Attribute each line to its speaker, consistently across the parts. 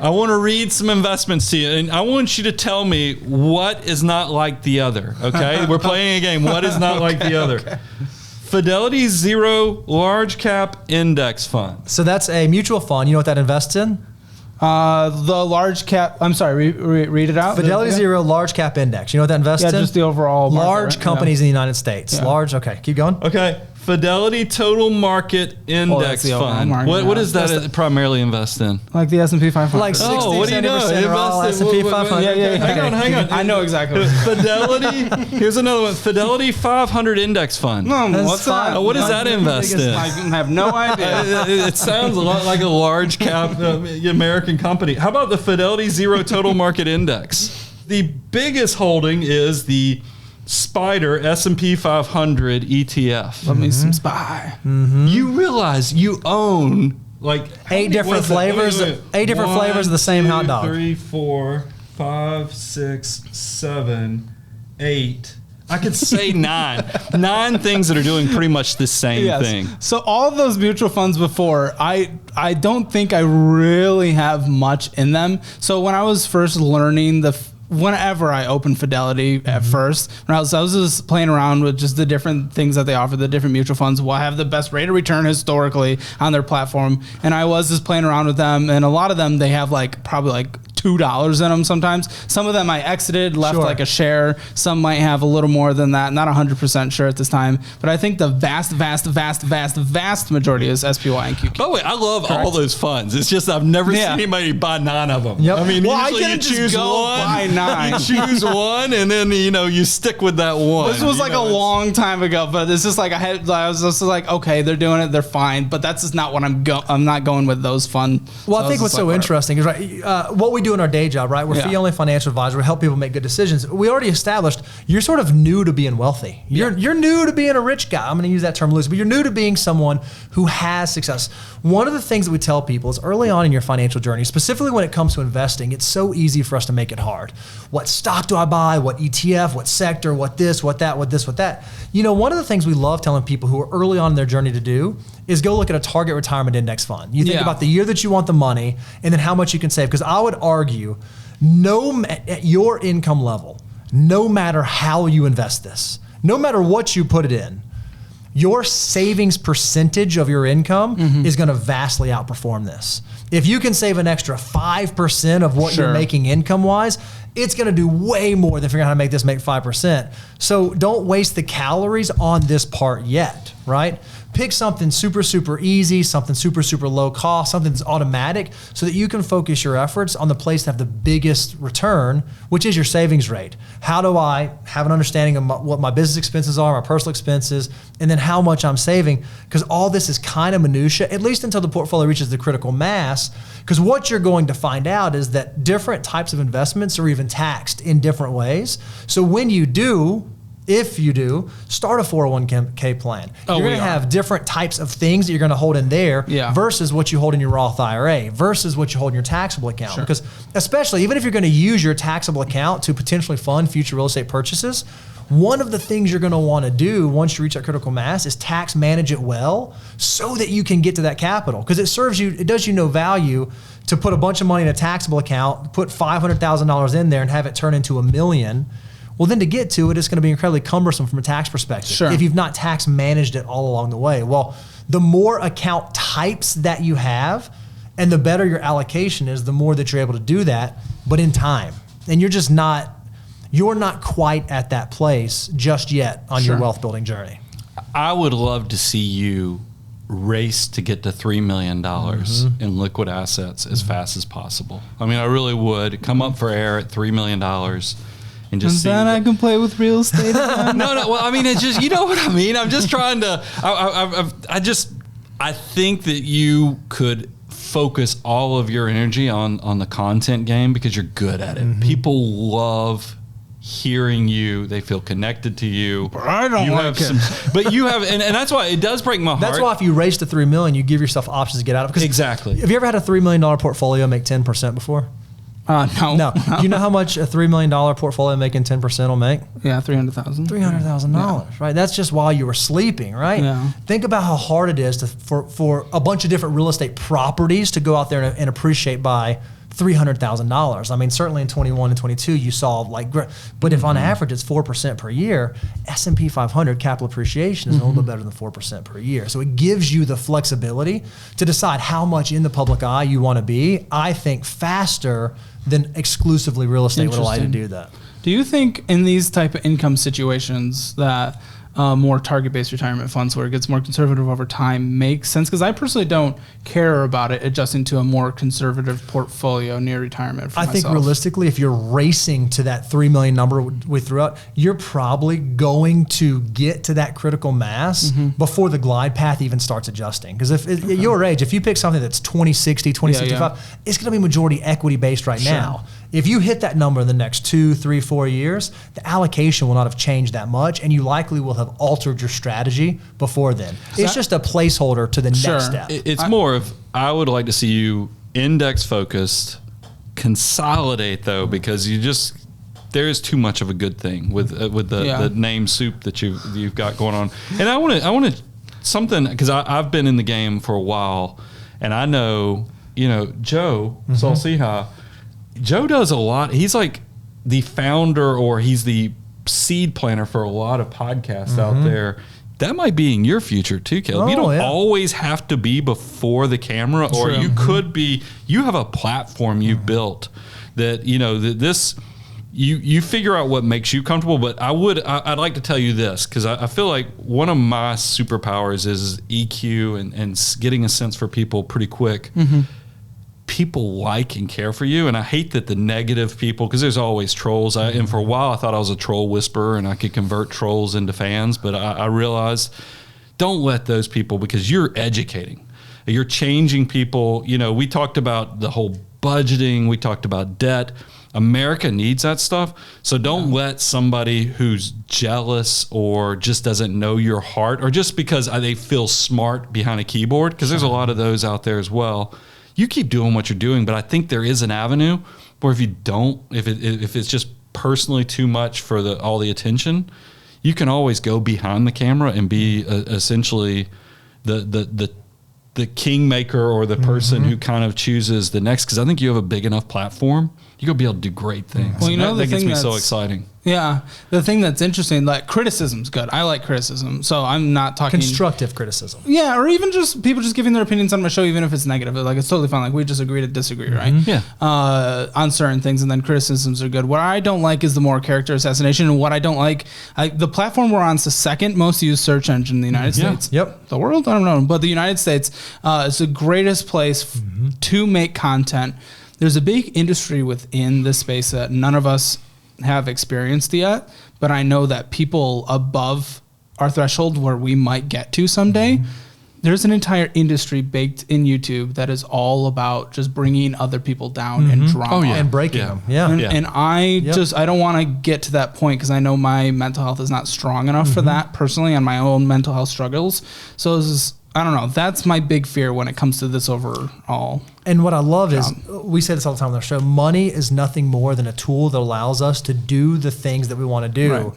Speaker 1: I want to read some investments to you, and I want you to tell me what is not like the other, okay? We're playing a game. What is not like the other? Okay. Fidelity Zero Large Cap Index Fund.
Speaker 2: So that's a mutual fund. You know what that invests in?
Speaker 3: The large cap, I'm sorry, read it out.
Speaker 2: Fidelity Zero Large Cap Index. You know what that invests in?
Speaker 3: Yeah, just the overall market,
Speaker 2: large companies in the United States. Yeah. Large, okay, keep going.
Speaker 1: Okay. Fidelity Total Market Index Fund. What does that primarily invest in?
Speaker 3: Like the S&P 500.
Speaker 2: Like 60,
Speaker 1: what do you know?
Speaker 2: S&P 500.
Speaker 3: Yeah. Hang on. I know exactly.
Speaker 1: Fidelity. Here's another one. Fidelity 500 Index Fund.
Speaker 3: What's that?
Speaker 1: What does that invest in?
Speaker 3: I have no idea.
Speaker 1: It sounds a lot like a large cap American company. How about the Fidelity Zero Total Market Index? The biggest holding is the Spider S&P 500 ETF.
Speaker 3: Let me some spy.
Speaker 1: You realize you own like
Speaker 2: 8 different flavors. Wait. 8 different flavors of the same hot dog.
Speaker 1: 3, 4, 5, 6, 7, 8. I could say 9. 9 things that are doing pretty much the same thing.
Speaker 3: So all those mutual funds before, I don't think I really have much in them. So when I was first learning whenever I opened Fidelity at first, when I was just playing around with just the different things that they offer, the different mutual funds will have the best rate of return historically on their platform. And I was just playing around with them, and a lot of them, they have probably $2 in them sometimes. Some of them I exited, left like a share. Some might have a little more than that. Not 100% sure at this time. But I think the vast majority is SPY and QQ.
Speaker 1: By the way, I love all those funds. It's just I've never seen anybody buy 9 of them.
Speaker 2: Yep.
Speaker 1: I mean,
Speaker 3: well,
Speaker 1: usually you choose one.
Speaker 3: Buy 9.
Speaker 1: You choose one, and then you stick with that one.
Speaker 3: This was a long time ago, but it's just I was just okay, they're doing it, they're fine. But that's just not what I'm not going with those funds.
Speaker 2: Well, I think what's so interesting is what we do in our day job, right? We're fee-only financial advisor. We help people make good decisions. We already established you're sort of new to being wealthy. You're new to being a rich guy. I'm going to use that term loosely, but you're new to being someone who has success. One of the things that we tell people is early on in your financial journey, specifically when it comes to investing, it's so easy for us to make it hard. What stock do I buy? What ETF? What sector? What this? What that? What this? What that? One of the things we love telling people who are early on in their journey to do is go look at a target retirement index fund. You think about the year that you want the money and then how much you can save. Because I would argue, at your income level, no matter how you invest this, no matter what you put it in, your savings percentage of your income is going to vastly outperform this. If you can save an extra 5% of what you're making income-wise, it's going to do way more than figuring out how to make this make 5%. So don't waste the calories on this part yet, right? Pick something super, super easy, something super, super low cost, something that's automatic so that you can focus your efforts on the place to have the biggest return, which is your savings rate. How do I have an understanding of what my business expenses are, my personal expenses, and then how much I'm saving? Because all this is kind of minutia, at least until the portfolio reaches the critical mass. Because what you're going to find out is that different types of investments are even taxed in different ways. So when you do, if you do, start a 401k plan. You're going to have different types of things that you're going to hold in there versus what you hold in your Roth IRA versus what you hold in your taxable account. Because especially, even if you're going to use your taxable account to potentially fund future real estate purchases, one of the things you're going to want to do once you reach that critical mass is tax manage it well so that you can get to that capital. Because it does you no value to put a bunch of money in a taxable account, put $500,000 in there and have it turn into $1 million. Well, then to get to it, it's going to be incredibly cumbersome from a tax perspective if you've not tax managed it all along the way. Well, the more account types that you have and the better your allocation is, the more that you're able to do that, but in time. And you're not quite at that place just yet on your wealth building journey.
Speaker 1: I would love to see you race to get to $3 million in liquid assets as fast as possible. I mean, I really would. Come up for air at $3 million. And just see
Speaker 3: then I can play with real estate.
Speaker 1: No. Well, I mean, it's just, you know what I mean? I'm just trying to, I think that you could focus all of your energy on the content game because you're good at it. People love hearing you. They feel connected to you.
Speaker 3: But I don't like it.
Speaker 1: But you have, and that's why it does break my heart.
Speaker 2: That's why if you race to $3 million, you give yourself options to get out of it.
Speaker 1: Exactly.
Speaker 2: Have you ever had a $3 million portfolio make 10% before?
Speaker 3: No.
Speaker 2: Do you know how much a $3 million portfolio making 10% will make?
Speaker 3: Yeah, $300,000.
Speaker 2: $300,000, right? That's just while you were sleeping, right? Yeah. Think about how hard it is for a bunch of different real estate properties to go out there and appreciate by $300,000. I mean, certainly in 21 and 22, you saw but if on average it's 4% per year, S&P 500 capital appreciation is a little bit better than 4% per year. So it gives you the flexibility to decide how much in the public eye you want to be, I think faster than exclusively real estate would allow you to do that.
Speaker 3: Do you think in these type of income situations that more target-based retirement funds where it gets more conservative over time makes sense? Because I personally don't care about it adjusting to a more conservative portfolio near retirement for myself.
Speaker 2: I think realistically, if you're racing to that 3 million number we threw out, you're probably going to get to that critical mass before the glide path even starts adjusting. Because at your age, if you pick something that's 2060, 2065, it's going to be majority equity-based right now. If you hit that number in the next 2, 3, 4 years, the allocation will not have changed that much, and you likely will have altered your strategy before then. It's just a placeholder to the next step.
Speaker 1: It's more of, I would like to see you index focused, consolidate though, because there is too much of a good thing with the name soup that you've got going on. And I want to something, because I've been in the game for a while, and I know, Joe Salciha, Joe does a lot. He's like the founder, or he's the seed planner for a lot of podcasts out there. That might be in your future too, Caleb. You don't always have to be before the camera, or you could be. You have a platform you've built that you figure out what makes you comfortable. But I'd like to tell you this, because I feel like one of my superpowers is EQ and getting a sense for people pretty quick. People like and care for you, and I hate that the negative people, because there's always trolls. And for a while I thought I was a troll whisperer and I could convert trolls into fans, but I realized, don't let those people, because you're educating, you're changing people. We talked about the whole budgeting, we talked about debt. America needs that stuff. So don't let somebody who's jealous or just doesn't know your heart, or just because they feel smart behind a keyboard, because there's a lot of those out there as well. You keep doing what you're doing, but I think there is an avenue where if it's just personally too much for all the attention, you can always go behind the camera and be essentially the kingmaker, or the person who kind of chooses the next. Because I think you have a big enough platform, you're gonna be able to do great things. Well, that gets me so exciting.
Speaker 3: Yeah, the thing that's interesting, like criticism's good. I like criticism, so I'm not talking
Speaker 2: constructive criticism.
Speaker 3: Yeah, or even just people just giving their opinions on my show, even if it's negative. Like, it's totally fine. Like, we just agree to disagree, right?
Speaker 1: Yeah.
Speaker 3: On certain things, and then criticisms are good. What I don't like is the more character assassination, and what I don't like, the platform we're on is the second most used search engine in the United States.
Speaker 2: Yep.
Speaker 3: The world, I don't know, but the United States is the greatest place to make content. There's a big industry within this space that none of us have experienced yet, but I know that people above our threshold where we might get to someday, there's an entire industry baked in YouTube that is all about just bringing other people down and drama.
Speaker 2: And breaking them.
Speaker 3: And I don't want to get to that point, because I know my mental health is not strong enough for that personally, on my own mental health struggles. So this is, I don't know. That's my big fear when it comes to this overall.
Speaker 2: And what I love is, we say this all the time on our show, money is nothing more than a tool that allows us to do the things that we want to do.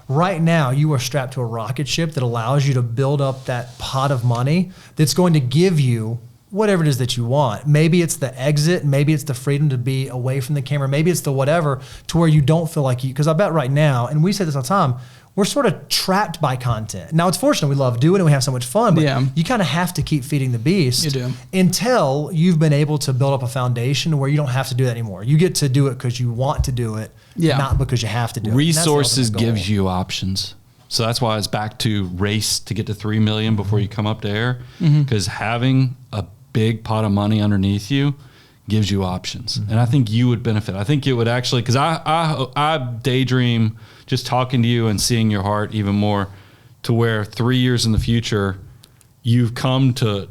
Speaker 2: Right now, you are strapped to a rocket ship that allows you to build up that pot of money that's going to give you whatever it is that you want. Maybe it's the exit, maybe it's the freedom to be away from the camera, maybe it's the whatever, to where you don't feel like you, because I bet right now, and we say this all the time, we're sort of trapped by content. Now, it's fortunate we love doing it and we have so much fun, but you kind of have to keep feeding the beast.
Speaker 3: You do.
Speaker 2: Until you've been able to build up a foundation where you don't have to do that anymore. You get to do it because you want to do it, not because you have to do it.
Speaker 1: Resources gives you options. So that's why it's back to race to get to 3 million before you come up to air, because having a big pot of money underneath you gives you options. And I think you would benefit. I think it would actually, because I daydream just talking to you and seeing your heart even more, to where 3 years in the future, you've come to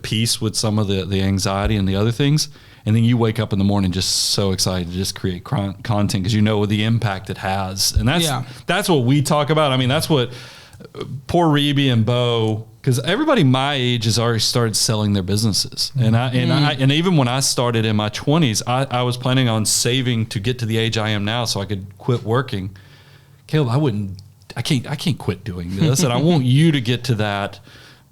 Speaker 1: peace with some of the anxiety and the other things. And then you wake up in the morning just so excited to just create content, because you know the impact it has. And that's what we talk about. I mean, that's what poor Reby and Bo, because everybody my age has already started selling their businesses. And even when I started in my 20s, I was planning on saving to get to the age I am now so I could quit working. Caleb, I can't quit doing this. And I want you to get to that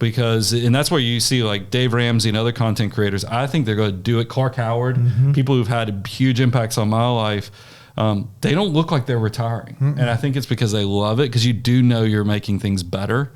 Speaker 1: because, and that's where you see like Dave Ramsey and other content creators. I think they're going to do it. Clark Howard, people who've had huge impacts on my life. They don't look like they're retiring. And I think it's because they love it, because you do know you're making things better.